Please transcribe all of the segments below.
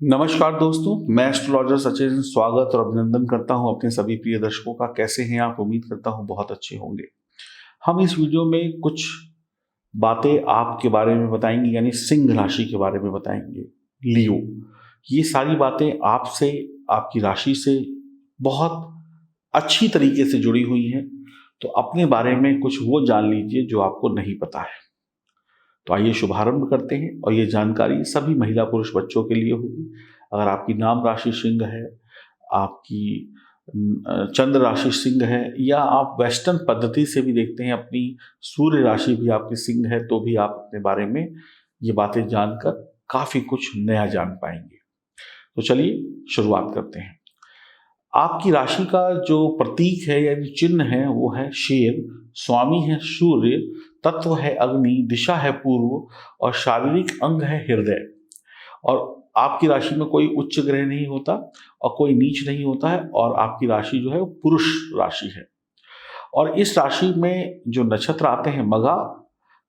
नमस्कार दोस्तों, मैं एस्ट्रोलॉजर सचिन स्वागत और अभिनंदन करता हूं अपने सभी प्रिय दर्शकों का। कैसे हैं आप? उम्मीद करता हूं बहुत अच्छे होंगे। हम इस वीडियो में कुछ बातें आपके बारे में बताएंगे, यानी सिंह राशि के बारे में बताएंगे। लियो, ये सारी बातें आपसे, आपकी राशि से बहुत अच्छी तरीके से जुड़ी हुई हैं। तो अपने बारे में कुछ वो जान लीजिए जो आपको नहीं पता है। तो आइए शुभारंभ करते हैं, और ये जानकारी सभी महिला पुरुष बच्चों के लिए होगी। अगर आपकी नाम राशि सिंह है, आपकी चंद्र राशि सिंह है, या आप वेस्टर्न पद्धति से भी देखते हैं अपनी सूर्य राशि भी आपकी सिंह है, तो भी आप अपने बारे में ये बातें जानकर काफी कुछ नया जान पाएंगे। तो चलिए शुरुआत करते हैं। आपकी राशि का जो प्रतीक है यानी चिन्ह है वो है शेर, स्वामी है सूर्य, तत्व है अग्नि, दिशा है पूर्व और शारीरिक अंग है हृदय। और आपकी राशि में कोई उच्च ग्रह नहीं होता और कोई नीच नहीं होता है, और आपकी राशि जो है वो पुरुष राशि है। और इस राशि में जो नक्षत्र आते हैं, मघा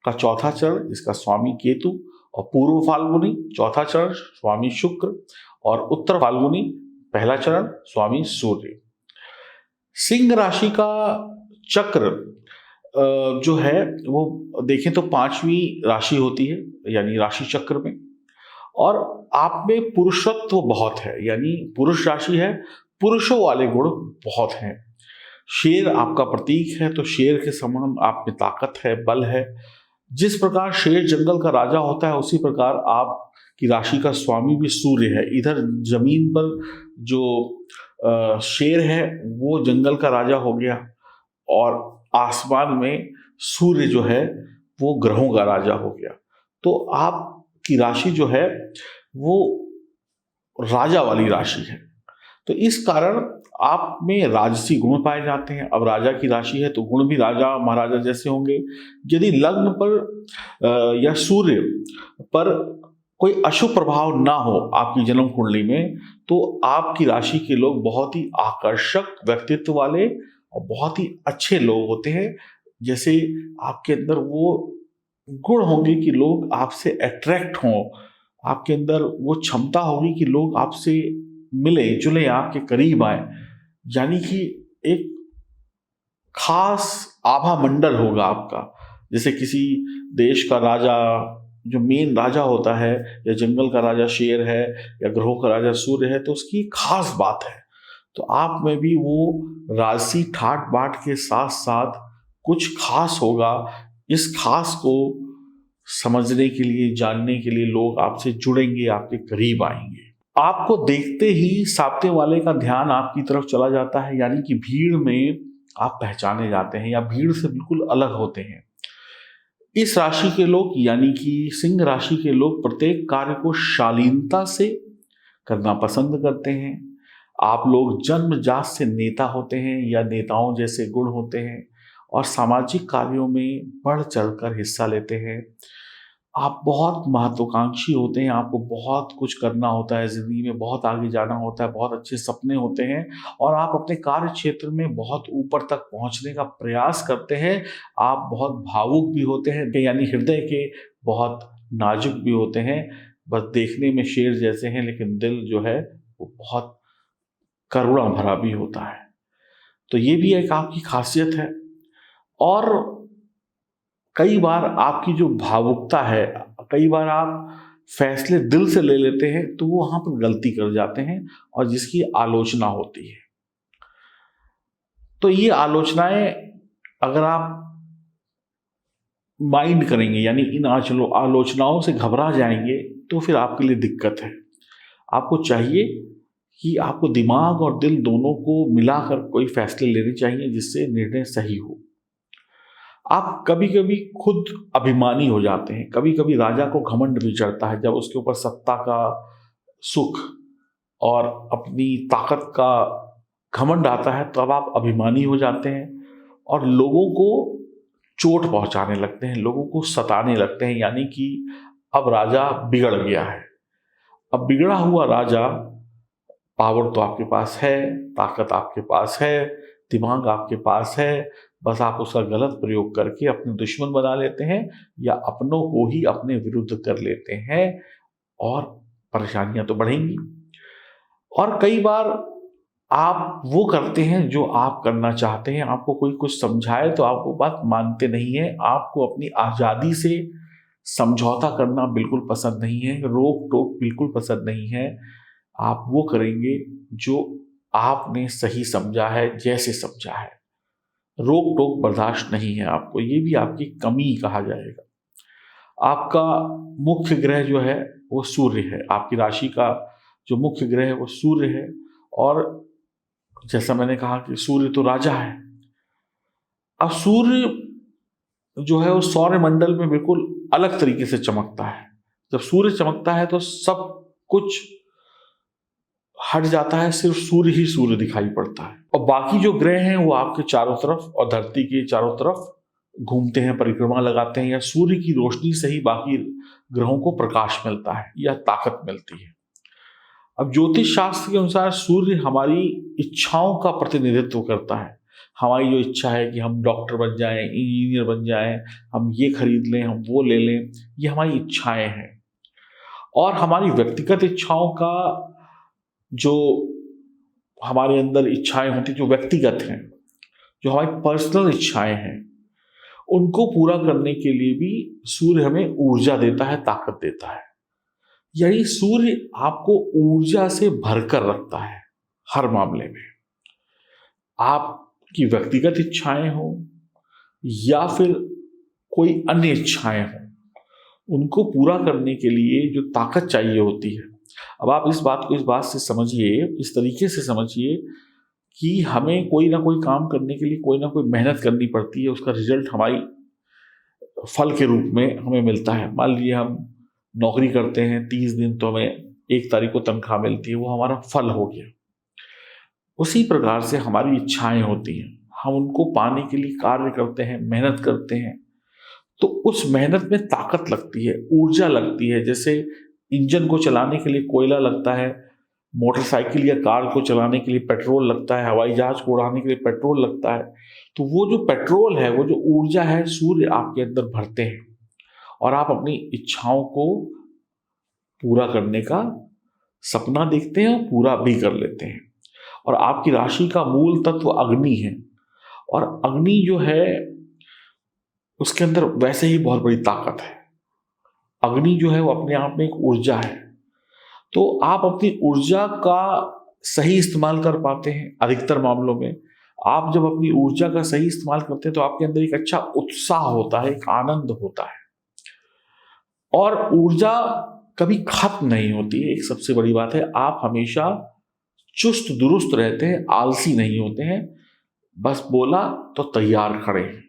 का चौथा चरण, इसका स्वामी केतु, और पूर्व फाल्गुनी चौथा चरण स्वामी शुक्र, और उत्तर फाल्गुनी पहला चरण स्वामी सूर्य। सिंह राशि का चक्र जो है वो देखें तो पांचवी राशि होती है, यानी राशि चक्र में। और आप में पुरुषत्व बहुत है, यानी पुरुष राशि है, पुरुषों वाले गुण बहुत हैं। शेर आपका प्रतीक है, तो शेर के समान आप में ताकत है, बल है। जिस प्रकार शेर जंगल का राजा होता है, उसी प्रकार आपकी राशि का स्वामी भी सूर्य है। इधर जमीन पर जो शेर है वो जंगल का राजा हो गया, और आसमान में सूर्य जो है वो ग्रहों का राजा हो गया। तो आपकी राशि जो है वो राजा वाली राशि है। तो इस कारण आप में राजसी गुण पाए जाते हैं। अब राजा की राशि है तो गुण भी राजा महाराजा जैसे होंगे। यदि लग्न पर या सूर्य पर कोई अशुभ प्रभाव ना हो आपकी जन्म कुंडली में, तो आपकी राशि के लोग बहुत ही आकर्षक व्यक्तित्व वाले और बहुत ही अच्छे लोग होते हैं। जैसे आपके अंदर वो गुण होंगे कि लोग आपसे अट्रैक्ट हों, आपके अंदर वो क्षमता होगी कि लोग आपसे मिले जुले, आपके करीब आए। यानी कि एक खास आभा मंडल होगा आपका। जैसे किसी देश का राजा, जो मेन राजा होता है, या जंगल का राजा शेर है, या ग्रहों का राजा सूर्य है, तो उसकी खास बात है। तो आप में भी वो राजसी ठाट बाट के साथ साथ कुछ खास होगा। इस खास को समझने के लिए, जानने के लिए लोग आपसे जुड़ेंगे, आपके करीब आएंगे। आपको देखते ही सामने वाले का ध्यान आपकी तरफ चला जाता है, यानी कि भीड़ में आप पहचाने जाते हैं या भीड़ से बिल्कुल अलग होते हैं। इस राशि के लोग, यानी कि सिंह राशि के लोग, प्रत्येक कार्य को शालीनता से करना पसंद करते हैं। आप लोग जन्मजात से नेता होते हैं या नेताओं जैसे गुण होते हैं, और सामाजिक कार्यों में बढ़ चढ़कर हिस्सा लेते हैं। आप बहुत महत्वाकांक्षी होते हैं, आपको बहुत कुछ करना होता है जिंदगी में, बहुत आगे जाना होता है, बहुत अच्छे सपने होते हैं, और आप अपने कार्य क्षेत्र में बहुत ऊपर तक पहुंचने का प्रयास करते हैं। आप बहुत भावुक भी होते हैं, यानी हृदय के बहुत नाजुक भी होते हैं। बस देखने में शेर जैसे हैं, लेकिन दिल जो है वो बहुत करुणा भरा भी होता है। तो ये भी एक आपकी खासियत है। और कई बार आपकी जो भावुकता है, कई बार आप फैसले दिल से ले लेते हैं, तो वो वहां पर गलती कर जाते हैं और जिसकी आलोचना होती है। तो ये आलोचनाएं अगर आप माइंड करेंगे, यानी इन आलोचनाओं से घबरा जाएंगे, तो फिर आपके लिए दिक्कत है। आपको चाहिए कि आपको दिमाग और दिल दोनों को मिलाकर कोई फैसले लेने चाहिए जिससे निर्णय सही हो। आप कभी कभी खुद अभिमानी हो जाते हैं, कभी कभी राजा को घमंड भी चढ़ता है जब उसके ऊपर सत्ता का सुख और अपनी ताकत का घमंड आता है, तब आप अभिमानी हो जाते हैं और लोगों को चोट पहुंचाने लगते हैं, लोगों को सताने लगते हैं। यानी कि अब राजा बिगड़ गया है। अब बिगड़ा हुआ राजा, पावर तो आपके पास है, ताकत आपके पास है, दिमाग आपके पास है, बस आप उसका गलत प्रयोग करके अपने दुश्मन बना लेते हैं या अपनों को ही अपने विरुद्ध कर लेते हैं और परेशानियां तो बढ़ेंगी। और कई बार आप वो करते हैं जो आप करना चाहते हैं, आपको कोई कुछ समझाए तो आप वो बात मानते नहीं है, आपको अपनी आज़ादी से समझौता करना बिल्कुल पसंद नहीं है, रोक टोक बिल्कुल पसंद नहीं है। आप वो करेंगे जो आपने सही समझा है, जैसे समझा है। रोक टोक बर्दाश्त नहीं है आपको, ये भी आपकी कमी कहा जाएगा। आपका मुख्य ग्रह जो है वो सूर्य है, आपकी राशि का जो मुख्य ग्रह है वो सूर्य है। और जैसा मैंने कहा कि सूर्य तो राजा है। अब सूर्य जो है वो सौर मंडल में बिल्कुल अलग तरीके से चमकता है। जब सूर्य चमकता है तो सब कुछ हट जाता है, सिर्फ सूर्य ही सूर्य दिखाई पड़ता है। और बाकी जो ग्रह हैं वो आपके चारों तरफ और धरती के चारों तरफ घूमते हैं, परिक्रमा लगाते हैं, या सूर्य की रोशनी से ही बाकी ग्रहों को प्रकाश मिलता है या ताकत मिलती है। अब ज्योतिष शास्त्र के अनुसार सूर्य हमारी इच्छाओं का प्रतिनिधित्व करता है। हमारी जो इच्छा है कि हम डॉक्टर बन जाएं, इंजीनियर बन जाएं, हम ये खरीद लें, हम वो ले लें, ये हमारी इच्छाएं हैं। और हमारी व्यक्तिगत इच्छाओं का जो हमारे अंदर इच्छाएं होती, जो व्यक्तिगत हैं, जो हमारी पर्सनल इच्छाएं हैं, उनको पूरा करने के लिए भी सूर्य हमें ऊर्जा देता है, ताकत देता है। यानी सूर्य आपको ऊर्जा से भरकर रखता है हर मामले में। आपकी व्यक्तिगत इच्छाएं हो या फिर कोई अन्य इच्छाएं हो, उनको पूरा करने के लिए जो ताकत चाहिए होती है। अब आप इस बात से समझिए, इस तरीके से समझिए कि हमें कोई ना कोई काम करने के लिए कोई ना कोई मेहनत करनी पड़ती है, उसका रिजल्ट हमारी फल के रूप में हमें मिलता है। मान लीजिए हम नौकरी करते हैं 30 दिन, तो हमें 1 तारीख को तनख्वाह मिलती है, वो हमारा फल हो गया। उसी प्रकार से हमारी इच्छाएं होती हैं, हम उनको पाने के लिए कार्य करते हैं, मेहनत करते हैं, तो उस मेहनत में ताकत लगती है, ऊर्जा लगती है। जैसे इंजन को चलाने के लिए कोयला लगता है, मोटरसाइकिल या कार को चलाने के लिए पेट्रोल लगता है, हवाई जहाज को उड़ाने के लिए पेट्रोल लगता है। तो वो जो पेट्रोल है, वो जो ऊर्जा है, सूर्य आपके अंदर भरते हैं और आप अपनी इच्छाओं को पूरा करने का सपना देखते हैं और पूरा भी कर लेते हैं। और आपकी राशि का मूल तत्व अग्नि है, और अग्नि जो है उसके अंदर वैसे ही बहुत बड़ी ताकत है। अग्नि जो है वो अपने आप में एक ऊर्जा है। तो आप अपनी ऊर्जा का सही इस्तेमाल कर पाते हैं। अधिकतर मामलों में आप जब अपनी ऊर्जा का सही इस्तेमाल करते हैं तो आपके अंदर एक अच्छा उत्साह होता है, एक आनंद होता है, और ऊर्जा कभी खत्म नहीं होती है। एक सबसे बड़ी बात है, आप हमेशा चुस्त दुरुस्त रहते हैं, आलसी नहीं होते हैं। बस बोला तो तैयार खड़े हैं।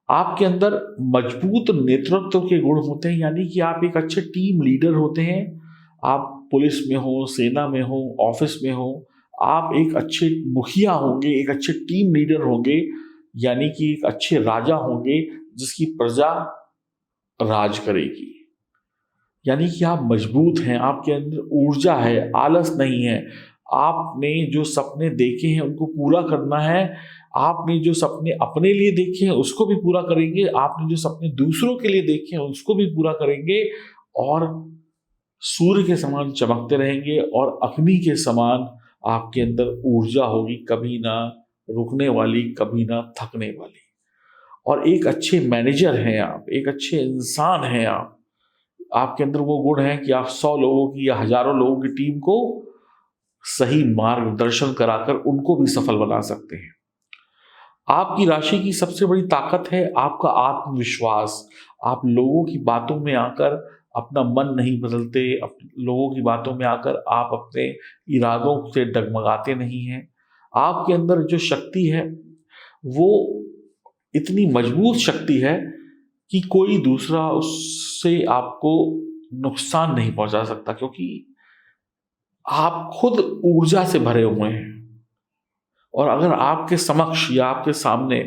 आपके अंदर मजबूत नेतृत्व के गुण होते हैं, यानी कि आप एक अच्छे टीम लीडर होते हैं। आप पुलिस में हो, सेना में हो, ऑफिस में हो, आप एक अच्छे मुखिया होंगे, एक अच्छे टीम लीडर होंगे, यानी कि एक अच्छे राजा होंगे जिसकी प्रजा राज करेगी। यानी कि आप मजबूत हैं, आपके अंदर ऊर्जा है, आलस नहीं है। आपने जो सपने देखे हैं उनको पूरा करना है। आपने जो सपने अपने लिए देखे हैं उसको भी पूरा करेंगे, आपने जो सपने दूसरों के लिए देखे हैं उसको भी पूरा करेंगे, और सूर्य के समान चमकते रहेंगे, और अग्नि के समान आपके अंदर ऊर्जा होगी, कभी ना रुकने वाली, कभी ना थकने वाली। और एक अच्छे मैनेजर हैं आप, एक अच्छे इंसान हैं आप। आपके अंदर वो गुण है कि आप 100 लोगों की या हजारों लोगों की टीम को सही मार्गदर्शन कराकर उनको भी सफल बना सकते हैं। आपकी राशि की सबसे बड़ी ताकत है आपका आत्मविश्वास। आप लोगों की बातों में आकर अपना मन नहीं बदलते, लोगों की बातों में आकर आप अपने इरादों से डगमगाते नहीं हैं। आपके अंदर जो शक्ति है वो इतनी मजबूत शक्ति है कि कोई दूसरा उससे आपको नुकसान नहीं पहुंचा सकता, क्योंकि आप खुद ऊर्जा से भरे हुए हैं। और अगर आपके समक्ष या आपके सामने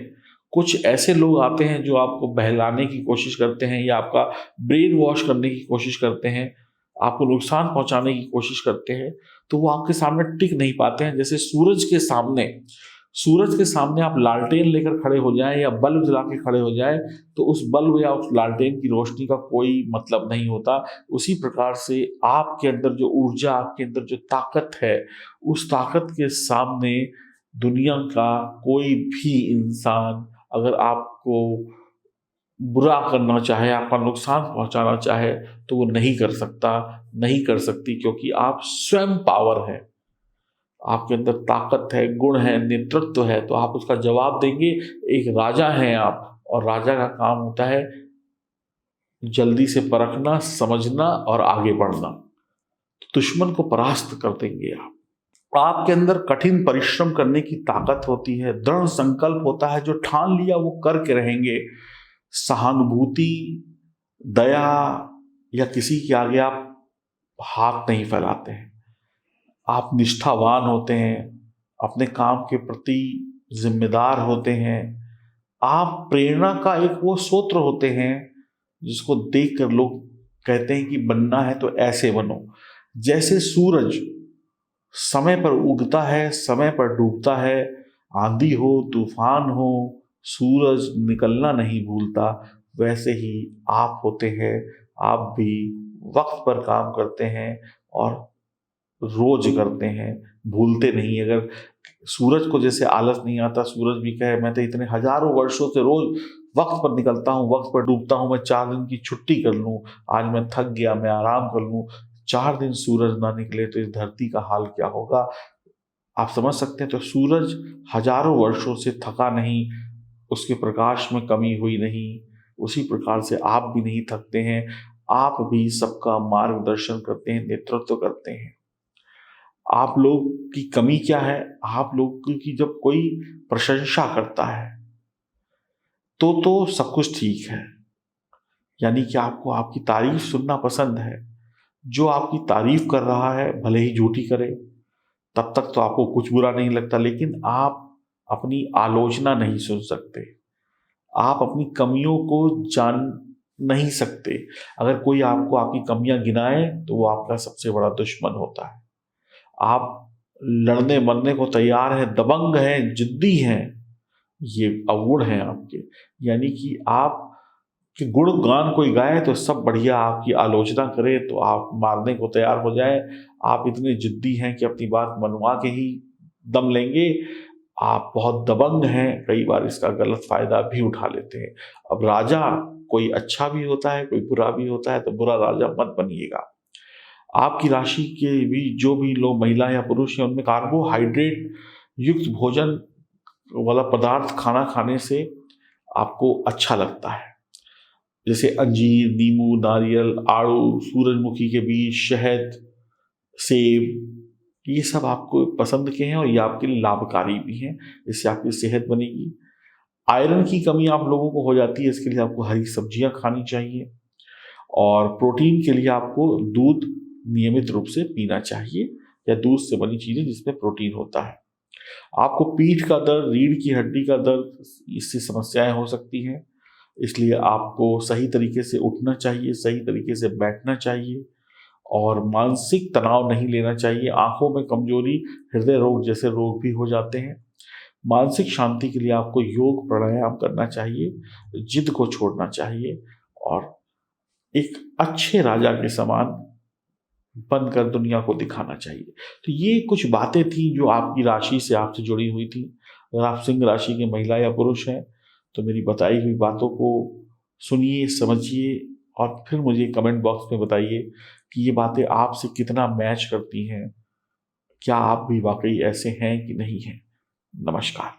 कुछ ऐसे लोग आते हैं जो आपको बहलाने की कोशिश करते हैं या आपका ब्रेन वॉश करने की कोशिश करते हैं, आपको नुकसान पहुंचाने की कोशिश करते हैं, तो वो आपके सामने टिक नहीं पाते हैं। जैसे सूरज के सामने सूरज के सामने आप लालटेन लेकर खड़े हो जाएं या बल्ब जला के खड़े हो जाएं तो उस बल्ब या उस लालटेन की रोशनी का कोई मतलब नहीं होता। उसी प्रकार से आपके अंदर जो ऊर्जा, आपके अंदर जो ताकत है, उस ताकत के सामने दुनिया का कोई भी इंसान अगर आपको बुरा करना चाहे, आपका नुकसान पहुंचाना चाहे, तो वो नहीं कर सकता, नहीं कर सकती, क्योंकि आप स्वयं पावर हैं। आपके अंदर ताकत है, गुण है, नेतृत्व है, तो आप उसका जवाब देंगे। एक राजा हैं आप, और राजा का काम होता है जल्दी से परखना, समझना और आगे बढ़ना। दुश्मन को परास्त कर देंगे आप। आपके अंदर कठिन परिश्रम करने की ताकत होती है, दृढ़ संकल्प होता है, जो ठान लिया वो करके रहेंगे। सहानुभूति, दया या किसी के आगे आप हाथ नहीं फैलाते हैं। आप निष्ठावान होते हैं, अपने काम के प्रति जिम्मेदार होते हैं। आप प्रेरणा का एक वो स्रोत होते हैं जिसको देखकर लोग कहते हैं कि बनना है तो ऐसे बनो। जैसे सूरज समय पर उगता है, समय पर डूबता है, आंधी हो, तूफान हो, सूरज निकलना नहीं भूलता, वैसे ही आप होते हैं। आप भी वक्त पर काम करते हैं और रोज करते हैं, भूलते नहीं। अगर सूरज को जैसे आलस नहीं आता, सूरज भी कहे मैं तो इतने हजारों वर्षों से रोज वक्त पर निकलता हूँ, वक्त पर डूबता हूँ, मैं 4 दिन की छुट्टी कर लूँ, आज मैं थक गया, मैं आराम कर लूँ, 4 दिन सूरज ना निकले तो इस धरती का हाल क्या होगा। आप समझ सकते हैं। तो सूरज हजारों वर्षों से थका नहीं, उसके प्रकाश में कमी हुई नहीं, उसी प्रकार से आप भी नहीं थकते हैं। आप भी सबका मार्गदर्शन करते हैं, नेतृत्व करते हैं। आप लोग की कमी क्या है? आप लोग की जब कोई प्रशंसा करता है तो सब कुछ ठीक है, यानी कि आपको आपकी तारीफ सुनना पसंद है। जो आपकी तारीफ कर रहा है भले ही झूठी करे, तब तक तो आपको कुछ बुरा नहीं लगता, लेकिन आप अपनी आलोचना नहीं सुन सकते, आप अपनी कमियों को जान नहीं सकते। अगर कोई आपको आपकी कमियां गिनाए तो वो आपका सबसे बड़ा दुश्मन होता है। आप लड़ने मरने को तैयार हैं, दबंग हैं, जिद्दी हैं, ये अवगुण हैं आपके। यानी कि आप कि गुण गान कोई गाए तो सब बढ़िया, आपकी आलोचना करे तो आप मारने को तैयार हो जाए। आप इतने जिद्दी हैं कि अपनी बात मनवा के ही दम लेंगे। आप बहुत दबंग हैं, कई बार इसका गलत फायदा भी उठा लेते हैं। अब राजा कोई अच्छा भी होता है, कोई बुरा भी होता है, तो बुरा राजा मत बनिएगा। आपकी राशि के भी जो भी लोग, महिला या पुरुष हैं, उनमें कार्बोहाइड्रेट युक्त भोजन वाला पदार्थ खाना खाने से आपको अच्छा लगता है, जैसे अंजीर, नींबू, नारियल, आड़ू, सूरजमुखी के बीज, शहद, सेब, ये सब आपको पसंद के हैं और ये आपके लिए लाभकारी भी हैं। इससे आपकी सेहत बनेगी। आयरन की कमी आप लोगों को हो जाती है, इसके लिए आपको हरी सब्जियां खानी चाहिए। और प्रोटीन के लिए आपको दूध नियमित रूप से पीना चाहिए, या दूध से बनी चीजें जिसमें प्रोटीन होता है। आपको पीठ का दर्द, रीढ़ की हड्डी का दर्द, इससे समस्याएं हो सकती हैं, इसलिए आपको सही तरीके से उठना चाहिए, सही तरीके से बैठना चाहिए और मानसिक तनाव नहीं लेना चाहिए। आंखों में कमजोरी, हृदय रोग जैसे रोग भी हो जाते हैं। मानसिक शांति के लिए आपको योग प्राणायाम करना चाहिए, जिद को छोड़ना चाहिए और एक अच्छे राजा के समान बनकर दुनिया को दिखाना चाहिए। तो ये कुछ बातें थी जो आपकी राशि से आपसे जुड़ी हुई थी। अगर आप सिंह राशि के महिला या पुरुष हैं तो मेरी बताई हुई बातों को सुनिए, समझिए और फिर मुझे कमेंट बॉक्स में बताइए कि ये बातें आपसे कितना मैच करती हैं। क्या आप भी वाकई ऐसे हैं कि नहीं हैं? नमस्कार।